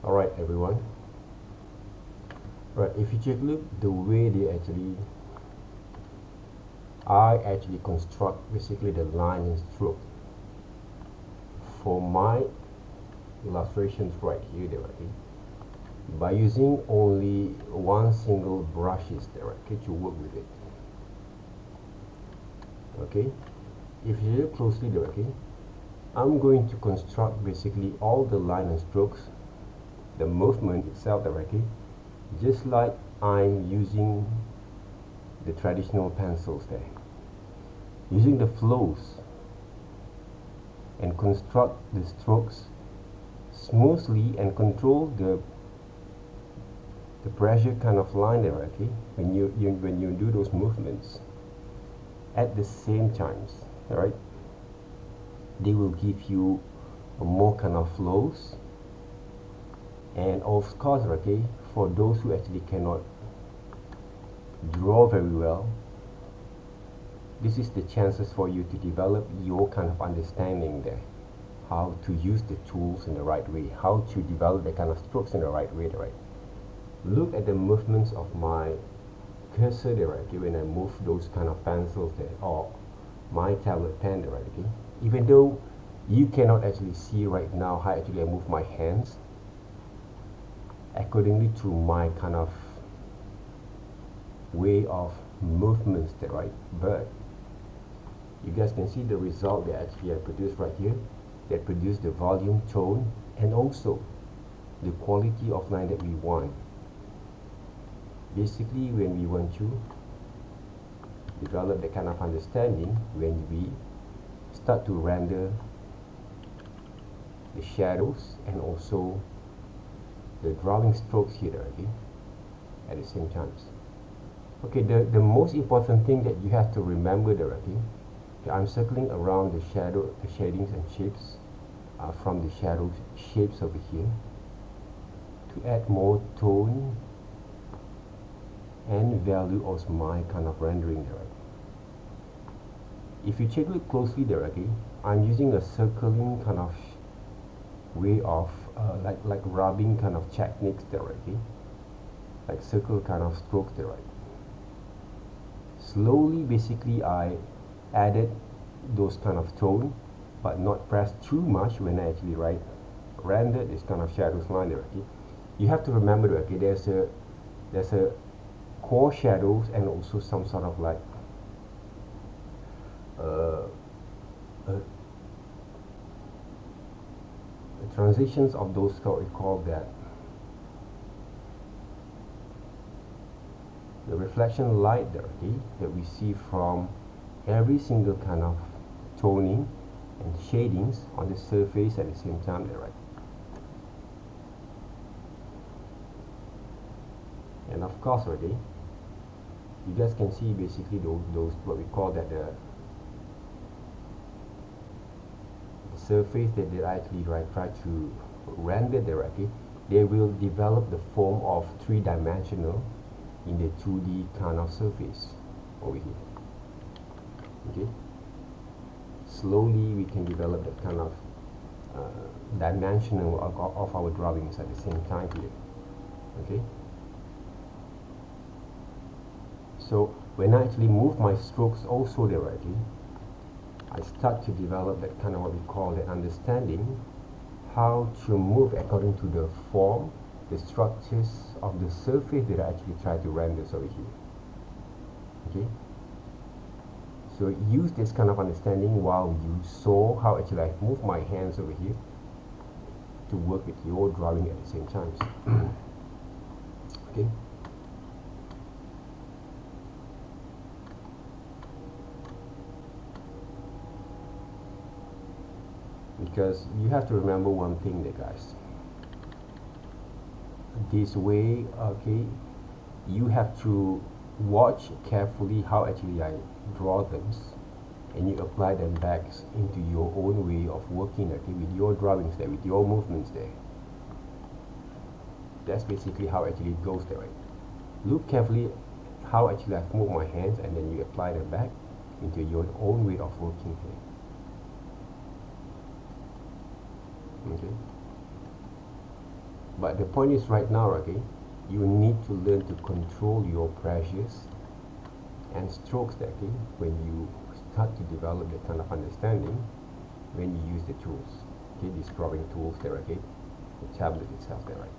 Alright everyone, right, if you take a look the way I actually construct basically the line and stroke for my illustrations right here directly by using only one single brushes directly to work with it. Okay, if you look closely directly, I'm going to construct basically all the line and strokes, the movement itself directly, just like I'm using the traditional pencils there, using the flows and construct the strokes smoothly and control the pressure kind of line directly when you do those movements at the same times. All right, they will give you more kind of flows, and of course, okay, for those who actually cannot draw very well, this is the chances for you to develop your kind of understanding there, how to use the tools in the right way, how to develop the kind of strokes in the right way, right? Look at the movements of my cursor directly when I move those kind of pencils there, or my tablet pen directly. Even though you cannot actually see right now how actually I move my hands accordingly to my kind of way of movements there, right? But you guys can see the result that actually I produced right here, that produced the volume, tone, and also the quality of line that we want. Basically, when we want to develop that kind of understanding, when we start to render the shadows and also the drawing strokes here directly at the same time. Okay, the most important thing that you have to remember directly, okay, I'm circling around the shadow, the shadings and shapes from the shadow shapes over here to add more tone and value of my kind of rendering there. If you check it closely directly, I'm using a circling kind of way of like rubbing kind of techniques directly, like circle kind of strokes there. Slowly, basically, I added those kind of tone, but not press too much when I actually render this kind of shadows line directly. You have to remember that, okay, there's a core shadows and also some sort of like the transitions of those, what we call that the reflection light directly that we see from every single kind of toning and shadings on the surface at the same time there, right? And of course already you guys can see basically those what we call that the surface that they actually try to render directly, they will develop the form of three-dimensional in the 2D kind of surface over here. Okay, slowly we can develop that kind of dimensional of our drawings at the same time here. Okay, so when I actually move my strokes also directly, I start to develop that kind of what we call the understanding how to move according to the form, the structures of the surface that I actually try to render over here. Okay, so use this kind of understanding while you saw how actually I move my hands over here to work with your drawing at the same time. Okay, because you have to remember one thing there, guys. This way, okay, you have to watch carefully how actually I draw them, and you apply them back into your own way of working, okay, with your drawings there, with your movements there. That's basically how actually it goes there, right? Look carefully how actually I've moved my hands, and then you apply them back into your own way of working here. Okay, But the point is right now, okay, you need to learn to control your pressures and strokes there, okay, when you start to develop that kind of understanding when you use the tools, okay, these drawing tools there, okay, the tablet itself there, right.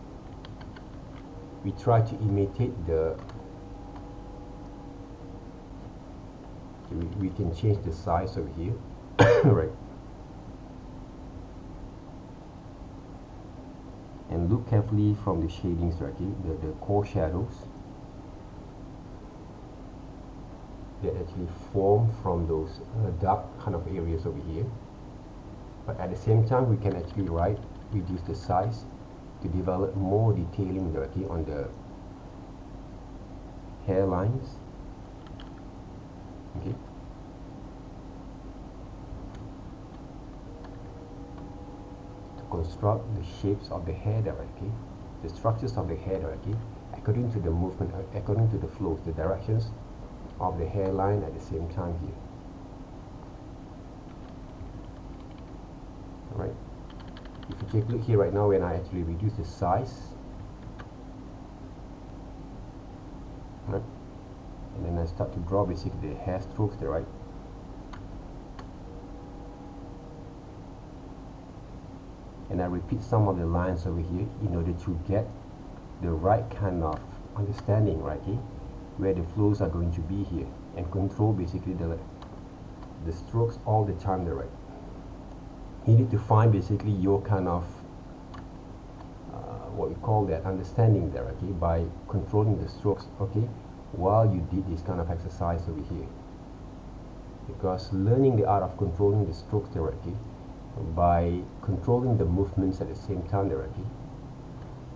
We try to imitate the, we can change the size over here, right, and look carefully from the shadings, right, okay, the core shadows that actually form from those dark kind of areas over here. But at the same time, we can actually reduce the size to develop more detailing directly on the hairlines. Okay. To construct the shapes of the hair directly, the structures of the hair directly, according to the movement, according to the flows, the directions of the hairline at the same time here. Alright. If you take a look here right now, when I actually reduce the size, right, and then I start to draw basically the hair strokes there, right, and I repeat some of the lines over here in order to get the right kind of understanding, right, okay, where the flows are going to be here, and control basically the strokes all the time there, right. You need to find basically your kind of what we call that understanding there, okay, by controlling the strokes, okay, while you did this kind of exercise over here. Because learning the art of controlling the strokes there, okay, by controlling the movements at the same time there, okay,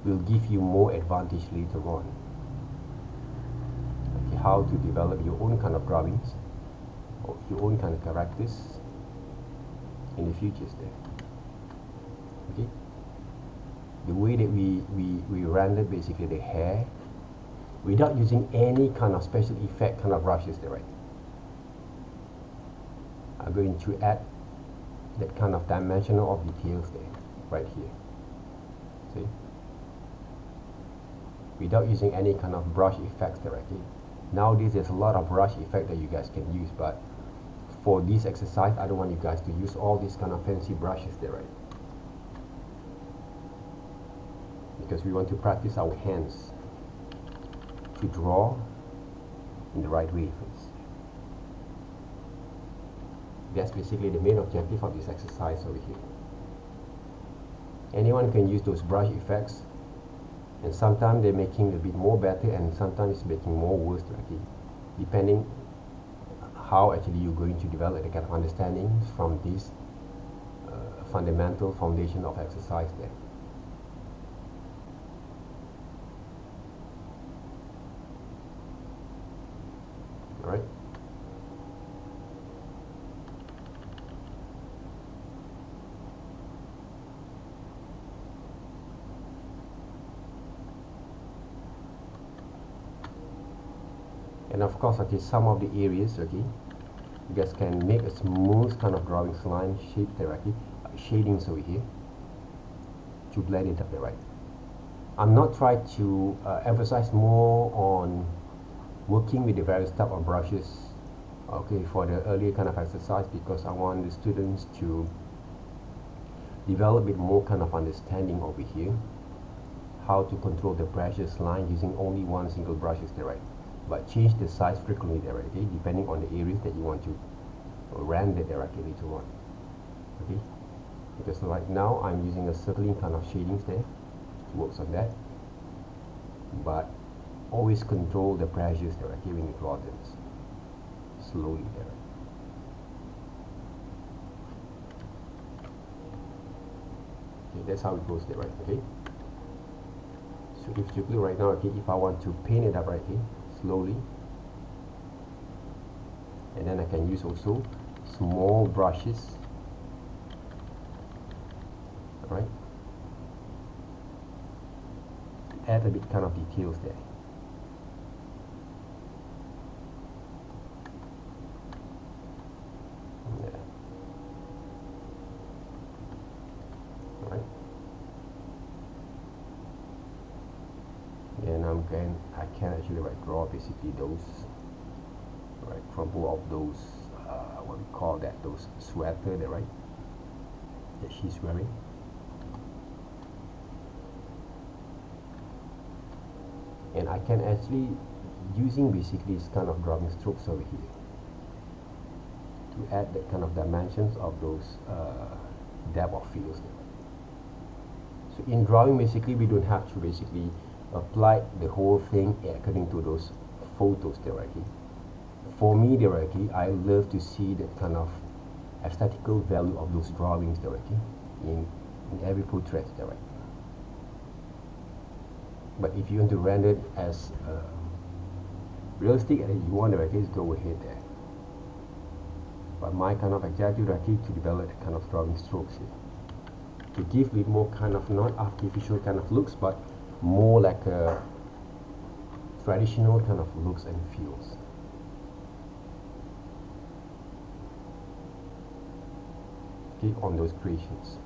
will give you more advantage later on. Okay, how to develop your own kind of drawings or your own kind of characters in the futures there. Okay, the way that we render basically the hair without using any kind of special effect kind of brushes there, right, are going to add that kind of dimensional of details there, right here. See, without using any kind of brush effects there, okay. Nowadays there's a lot of brush effect that you guys can use, but for this exercise I don't want you guys to use all these kind of fancy brushes there, right, because we want to practice our hands to draw in the right way first. That's basically the main objective of this exercise over here. Anyone can use those brush effects, and sometimes they're making a bit more better and sometimes it's making more worse, okay, depending how actually you're going to develop the kind of understanding from this fundamental foundation of exercise there. Alright. And of course, okay, some of the areas, okay, you guys can make a smooth kind of drawing line shape there, okay, shadings over here to blend it up there, right. I'm not trying to emphasize more on working with the various type of brushes, okay, for the earlier kind of exercise, because I want the students to develop a bit more kind of understanding over here, how to control the brushes line using only one single brush is there, right. But change the size frequently there, okay, depending on the areas that you want to render directly later on, okay. Because right now I'm using a circling kind of shadings there to work on that, but always control the pressures there, okay, when you draw them slowly there. Okay, that's how it goes there, right, okay. So if you look right now, okay, if I want to paint it up right here slowly, and then I can use also small brushes, right, add a bit kind of details there. Yeah. Right. I can actually draw basically those from both of those what we call that, those sweater there, that she's wearing. And I can actually using basically this kind of drawing strokes over here to add that kind of dimensions of those depth of fields there. So in drawing, basically we don't have to basically apply the whole thing according to those photos directly. For me directly, I love to see that kind of aesthetical value of those drawings directly in every portrait directly. But if you want to render it as realistic as you want directly, go ahead there. But my kind of objective directly to develop that kind of drawing strokes here, to give it more kind of not artificial kind of looks, but more like a traditional kind of looks and feels. Okay, on those creations.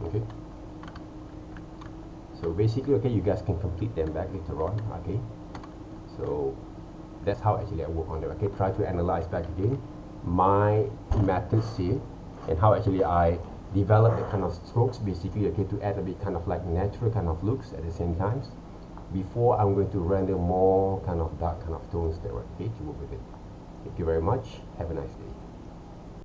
Okay, so basically, okay, you guys can complete them back later on. Okay, so that's how actually I work on them. Okay, try to analyze back again my methods here and how actually I develop the kind of strokes basically, okay, to add a bit kind of like natural kind of looks at the same times before I'm going to render more kind of dark kind of tones there, okay, to work with it. Thank you very much. Have a nice day.